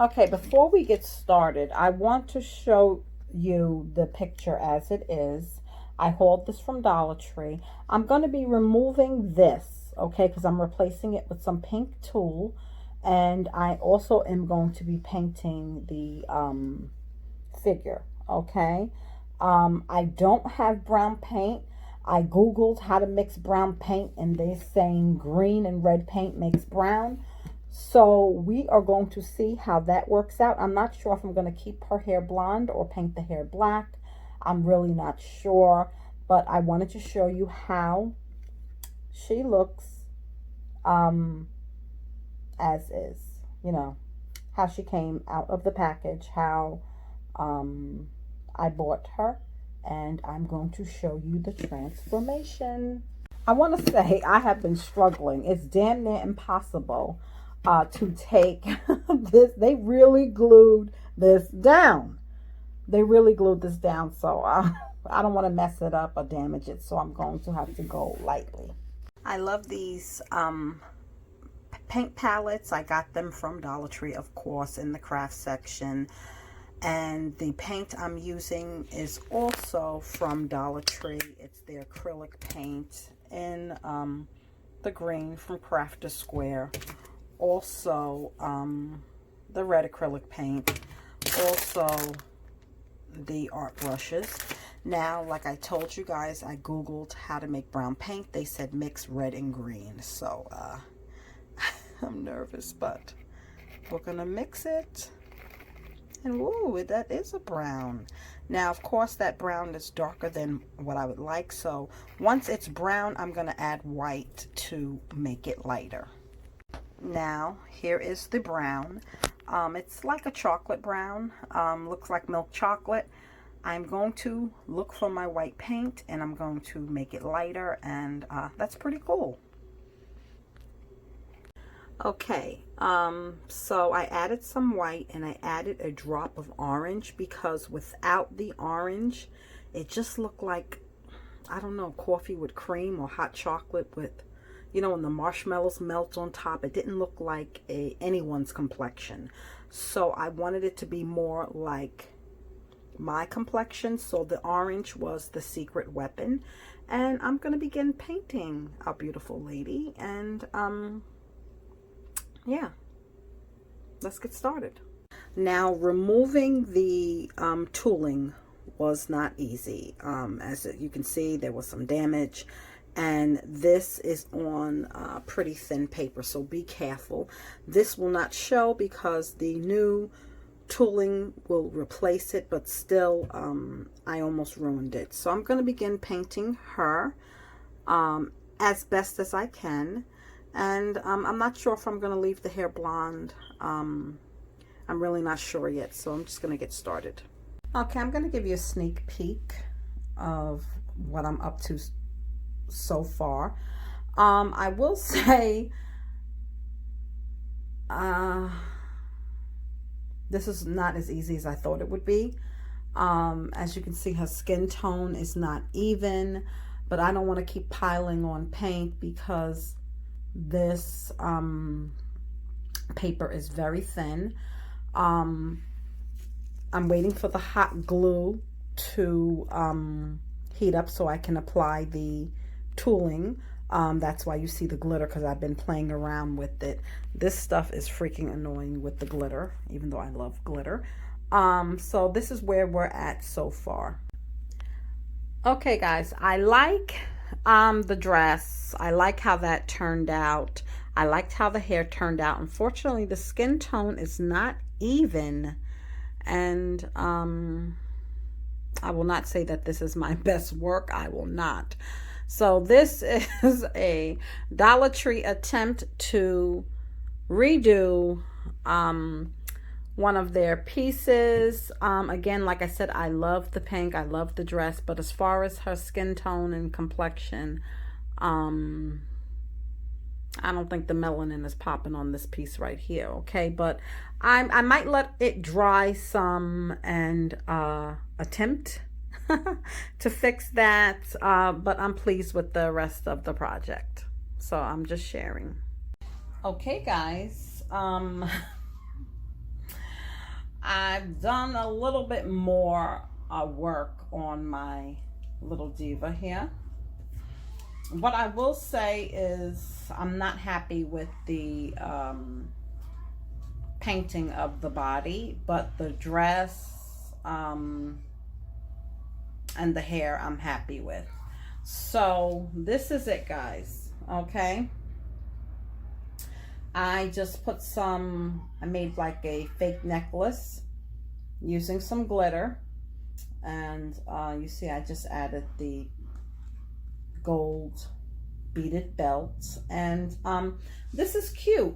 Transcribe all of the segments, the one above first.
Okay, before we get started, I want to show you the picture as it is. I hauled this from Dollar Tree. I'm going to be removing this, okay, because I'm replacing it with some pink tulle. And I also am going to be painting the figure, okay? I don't have brown paint. I Googled how to mix brown paint, and they're saying green and red paint makes brown. So we are going to see how that works out. I'm not sure if I'm going to keep her hair blonde or paint the hair black. I'm really not sure, but I wanted to show you how she looks as is, you know, how she came out of the package, how I bought her, and I'm going to show you the transformation. I want to say I have been struggling. It's damn near impossible to take this. They really glued this down. They really glued this down, so I don't want to mess it up or damage it, so I'm going to have to go lightly. I love these paint palettes. I got them from Dollar Tree, of course, in the craft section. And the paint I'm using is also from Dollar Tree. It's their acrylic paint in the green from Crafter Square. Also, the red acrylic paint. Also, the art brushes. Now, like I told you guys, I Googled how to make brown paint. They said mix red and green. So, I'm nervous, but we're going to mix it. And woo, that is a brown. Now, of course, that brown is darker than what I would like. So once it's brown, I'm going to add white to make it lighter. Now, here is the brown. It's like a chocolate brown. Looks like milk chocolate. I'm going to look for my white paint, and I'm going to make it lighter. And that's pretty cool. Okay, so I added some white and I added a drop of orange because without the orange, it just looked like, I don't know, coffee with cream or hot chocolate with, you know, when the marshmallows melt on top. It didn't look like anyone's complexion. So I wanted it to be more like my complexion. So the orange was the secret weapon. And I'm going to begin painting our beautiful lady. And, yeah, let's get started. Now, removing the tooling was not easy. As you can see, there was some damage, and this is on pretty thin paper, so be careful. This will not show because the new tooling will replace it, but still, I almost ruined it. So I'm going to begin painting her as best as I can. And I'm not sure if I'm going to leave the hair blonde. I'm really not sure yet, so I'm just going to get started. Okay, I'm going to give you a sneak peek of what I'm up to so far. I will say this is not as easy as I thought it would be. As you can see, her skin tone is not even, but I don't want to keep piling on paint because this paper is very thin. I'm waiting for the hot glue to heat up so I can apply the tooling. That's why you see the glitter, because I've been playing around with it. This stuff is freaking annoying with the glitter, even though I love glitter. So this is where we're at so far. Okay, guys, I like the dress. I like how that turned out. I liked how the hair turned out. Unfortunately, the skin tone is not even, and I will not say that this is my best work. I will not. So this is a Dollar Tree attempt to redo one of their pieces. Again, like I said, I love the pink, I love the dress, but as far as her skin tone and complexion, I don't think the melanin is popping on this piece right here, okay? But I might let it dry some and attempt to fix that, but I'm pleased with the rest of the project, so I'm just sharing. Okay, guys, I've done a little bit more work on my little diva here. What I will say is I'm not happy with the painting of the body, but the dress and the hair I'm happy with. So this is it, guys. Okay, I just put I made like a fake necklace using some glitter, and you see I just added the gold beaded belt, and this is cute.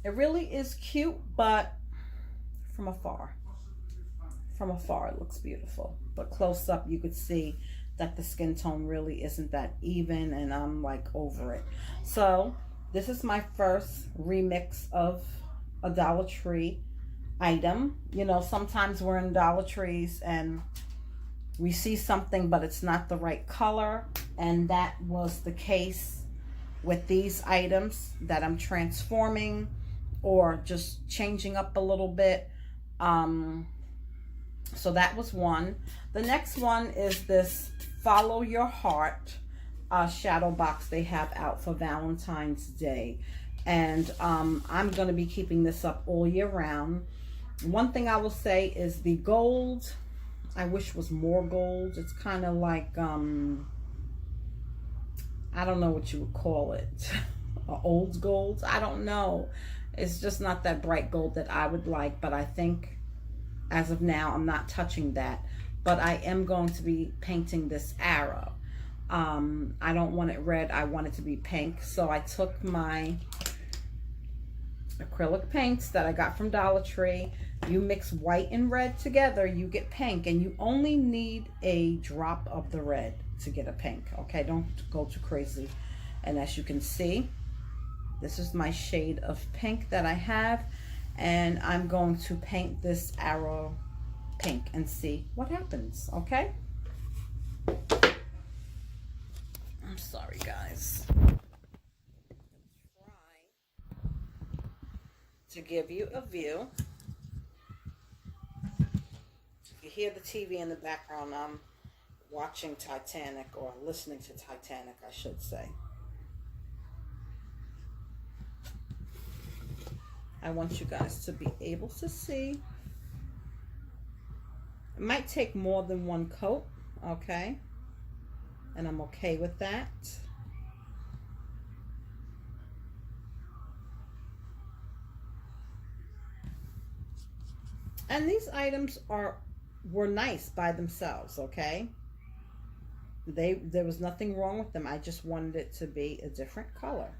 It really is cute, but from afar it looks beautiful, but close up you could see that the skin tone really isn't that even, and I'm like over it. So this is my first remix of a Dollar Tree item. You know, sometimes we're in Dollar Trees and we see something but it's not the right color, and that was the case with these items that I'm transforming or just changing up a little bit. So that was one. The next one is this Follow Your Heart shadow box they have out for Valentine's Day, and I'm going to be keeping this up all year round. One thing I will say is the gold, I wish was more gold. It's kind of like I don't know what you would call it, old gold, I don't know. It's just not that bright gold that I would like, but I think as of now I'm not touching that. But I am going to be painting this arrow. I don't want it red, I want it to be pink. So I took my acrylic paints that I got from Dollar Tree. You mix white and red together, you get pink, and you only need a drop of the red to get a pink. Okay, don't go too crazy. And as you can see, this is my shade of pink that I have, and I'm going to paint this arrow pink and see what happens. Okay, I'm sorry guys, try to give you a view. If you hear the TV in the background, I'm watching Titanic, or listening to Titanic I should say. I want you guys to be able to see. It might take more than one coat, okay? And I'm okay with that. And these items were nice by themselves, okay? There was nothing wrong with them. I just wanted it to be a different color.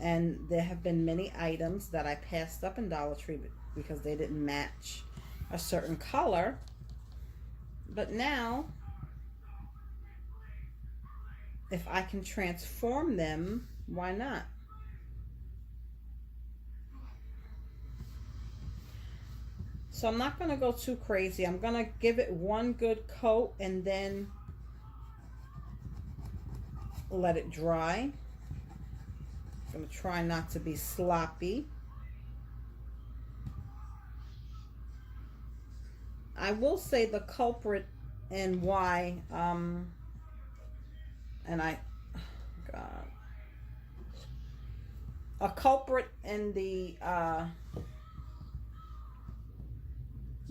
And there have been many items that I passed up in Dollar Tree because they didn't match a certain color. But now, if I can transform them, why not? So I'm not going to go too crazy. I'm going to give it one good coat and then let it dry. I'm going to try not to be sloppy. I will say the culprit and why, and God, a culprit and the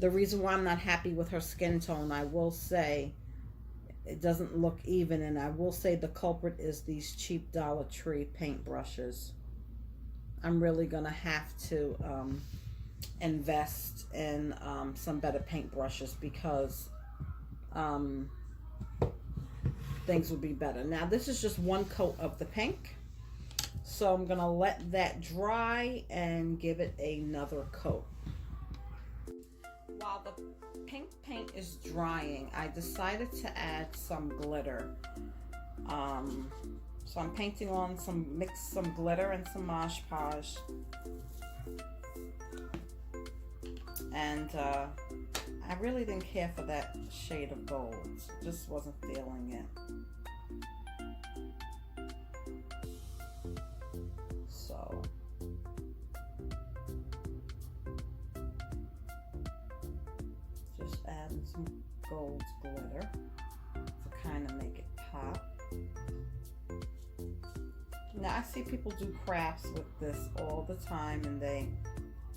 reason why I'm not happy with her skin tone, I will say it doesn't look even, and I will say the culprit is these cheap Dollar Tree paint brushes. I'm really gonna have to invest in some better paint brushes, because things would be better. Now this is just one coat of the pink, so I'm gonna let that dry and give it another coat. While the pink paint is drying, I decided to add some glitter. So I'm painting on mix some glitter and some Mod Podge. And I really didn't care for that shade of gold. Just wasn't feeling it. and some gold glitter to kind of make it pop. Now I see people do crafts with this all the time, and they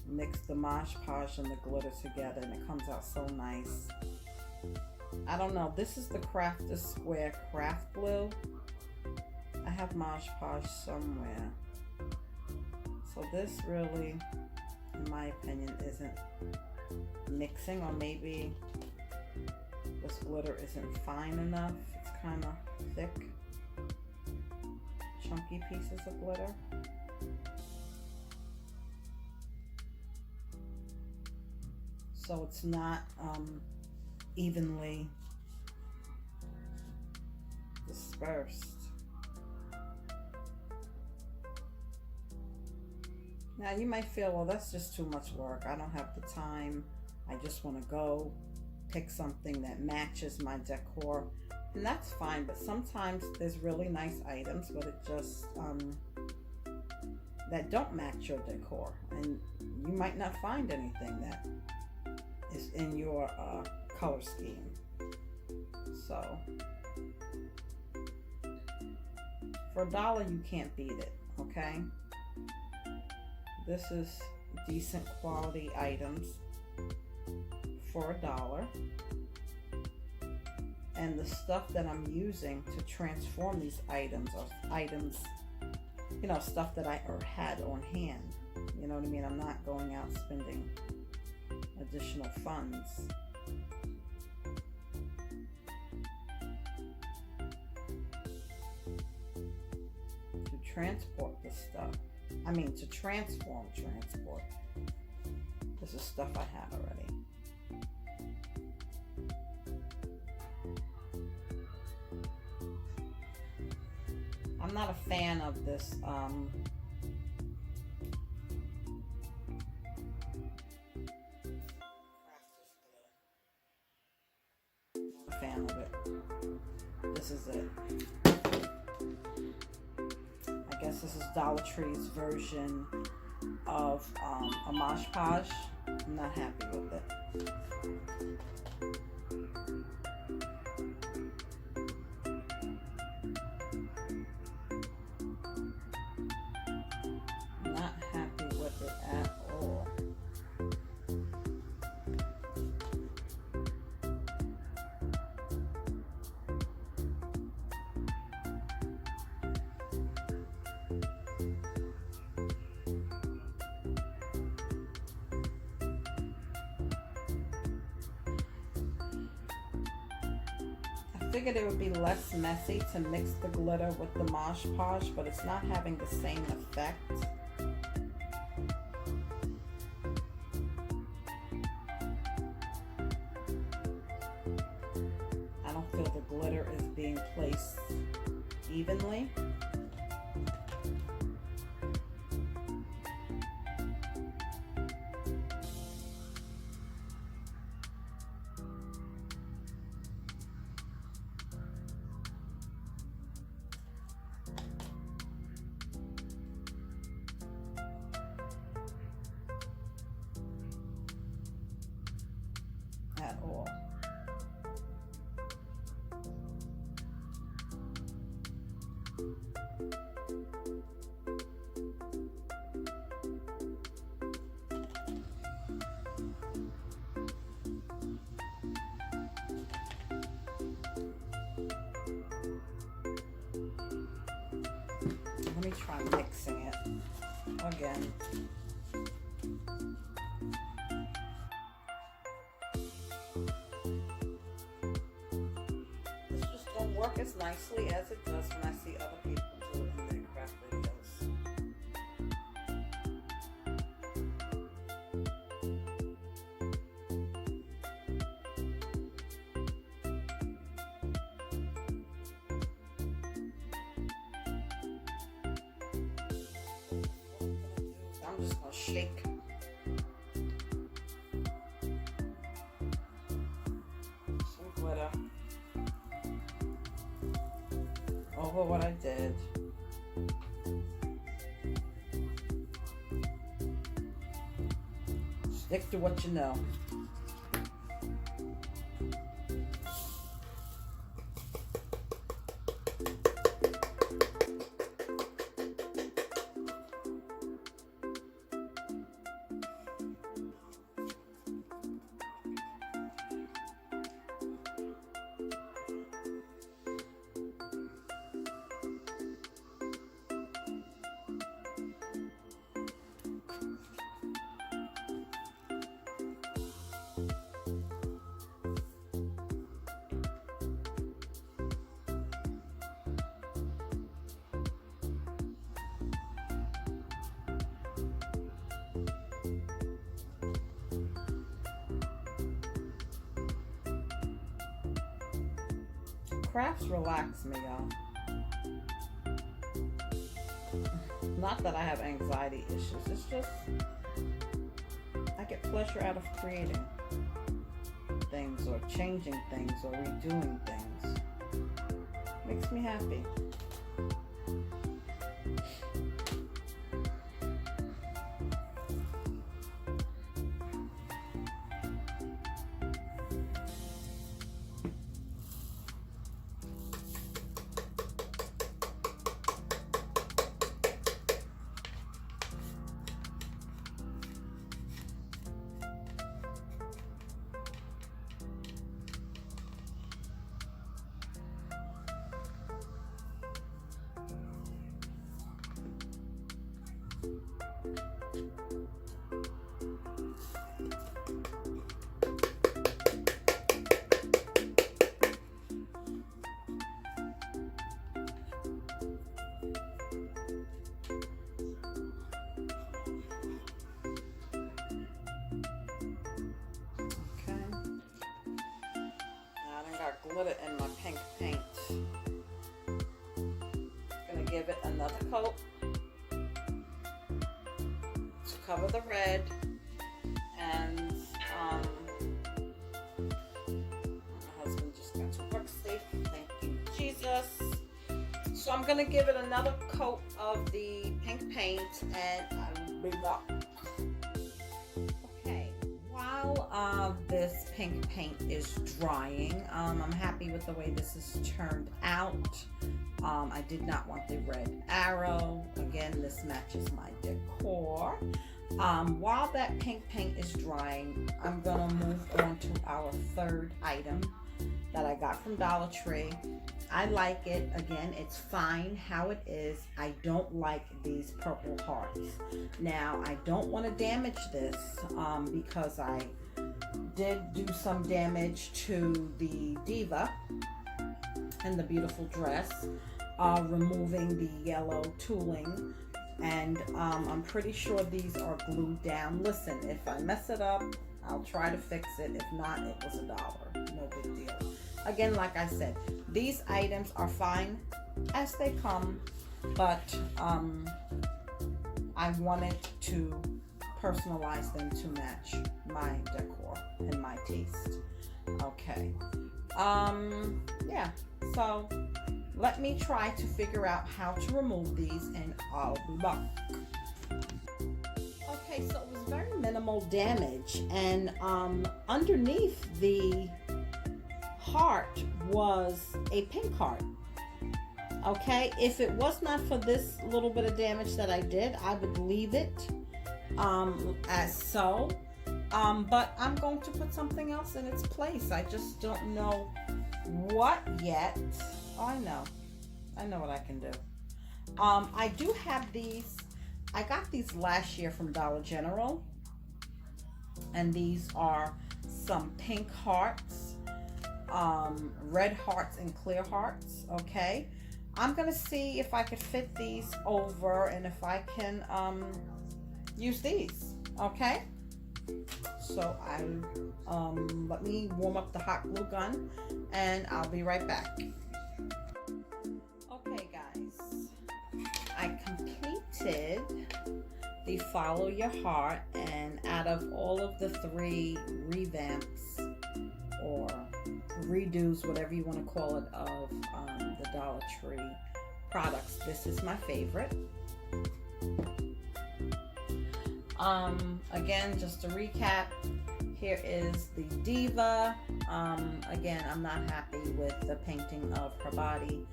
mix the Mod Podge and the glitter together, and it comes out so nice. I don't know, this is the Crafter Square Craft Glue. I have Mod Podge somewhere. So this really, in my opinion, isn't mixing, or maybe this glitter isn't fine enough. It's kind of thick, chunky pieces of glitter. So it's not evenly dispersed. Now you might feel, well, that's just too much work. I don't have the time. I just want to go pick something that matches my decor. And that's fine, but sometimes there's really nice items, but it just, that don't match your decor. And you might not find anything that is in your color scheme. So, for $1, you can't beat it, okay? This is decent quality items for $1. And the stuff that I'm using to transform these items are items, you know, stuff that I had on hand. You know what I mean? I'm not going out spending additional funds. To transport this stuff. I mean, to transport. This is stuff I have already. I'm not a fan of this fan of it. This is it. I guess this is Dollar Tree's version of a Mod Podge. I'm not happy with it. Not happy with it at all. I figured it would be less messy to mix the glitter with the Mod Podge, but it's not having the same effect. I don't feel the glitter is being placed evenly. At all. Let me try mixing it again. Work as nicely as it does when I see other people do it in their craft videos. I'm just gonna shake. Some glitter over what I did. Stick to what you know. crafts relax me, y'all. Not that I have anxiety issues. It's just I get pleasure out of creating things or changing things or redoing things. Makes me happy. Glitter in my pink paint. Gonna give it another coat to cover the red, and my husband just got to work safe. Thank you, Jesus. So I'm gonna give it another coat of the pink paint, and I will be back. This pink paint is drying. I'm happy with the way this is turned out. I did not want the red arrow. Again, this matches my decor. While that pink paint is drying, I'm gonna move on to our third item that I got from Dollar Tree. I like it. Again, it's fine how it is. I don't like these purple hearts. Now, I don't want to damage this because I did do some damage to the diva and the beautiful dress, removing the yellow tooling, and I'm pretty sure these are glued down. Listen, if I mess it up, I'll try to fix it. If not, it was $1. No big deal. Again, like I said, these items are fine as they come, but I wanted to personalize them to match my decor and my taste. Okay. Yeah, so let me try to figure out how to remove these, and I'll be back. Okay, so it was very minimal damage, and underneath the heart was a pink heart. Okay, if it was not for this little bit of damage that I did, I would leave it as so. But I'm going to put something else in its place. I just don't know what yet. Oh, I know what I can do. I do have these. I got these last year from Dollar General, and these are some pink hearts, red hearts, and clear hearts. Okay, I'm gonna see if I could fit these over, and if I can use these. Okay, so let me warm up the hot glue gun, and I'll be right back. Okay, guys, I completed the Follow Your Heart, and out of all of the 3 revamps or redos, whatever you want to call it, of the Dollar Tree products, this is my favorite. Again, just to recap, here is the diva. Again, I'm not happy with the painting of her body.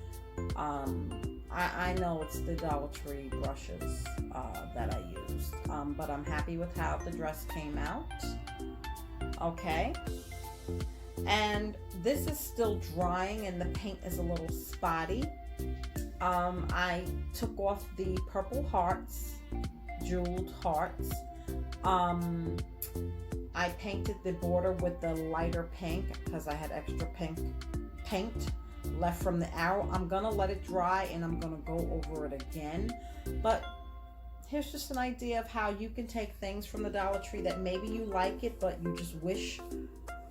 I know it's the Dollar Tree brushes that I used, but I'm happy with how the dress came out. Okay, and this is still drying, and the paint is a little spotty. I took off the purple hearts, jeweled hearts. I painted the border with the lighter pink because I had extra pink paint left from the arrow. I'm gonna let it dry, and I'm gonna go over it again. But here's just an idea of how you can take things from the Dollar Tree that maybe you like it, but you just wish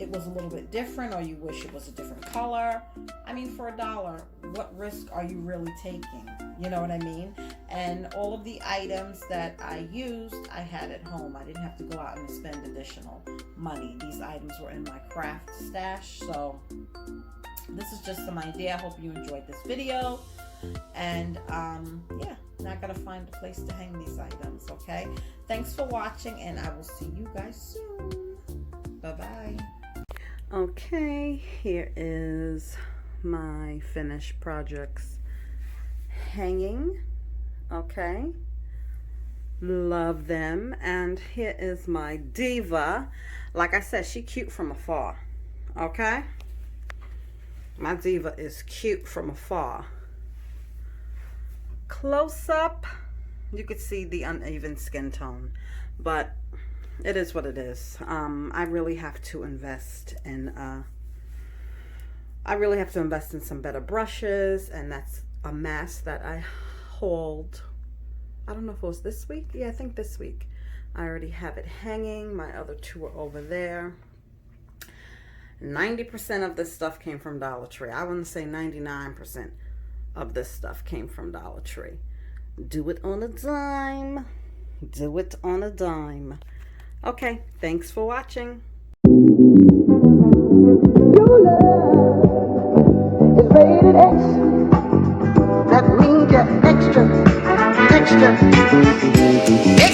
it was a little bit different, or you wish it was a different color. I mean, for $1, what risk are you really taking? You know what I mean? And all of the items that I used, I had at home. I didn't have to go out and spend additional money. These items were in my craft stash. So this is just some idea. I hope you enjoyed this video. And yeah, now I gotta find a place to hang these items. Okay, thanks for watching, and I will see you guys soon. Bye-bye. Okay, here is my finished projects hanging. Okay, love them. And here is my diva. Like I said, she cute from afar. Okay, my diva is cute from afar. Close up, you could see the uneven skin tone, but it is what it is. I really have to invest in some better brushes, and that's a mask that I hauled. I don't know if it was this week. Yeah, I think this week. I already have it hanging. My other two are over there. 90% of this stuff came from Dollar Tree. I wouldn't say 99% of this stuff came from Dollar Tree. Do it on a dime. Do it on a dime. Okay, thanks for watching. Your love is rated X. That means you're extra, extra, extra.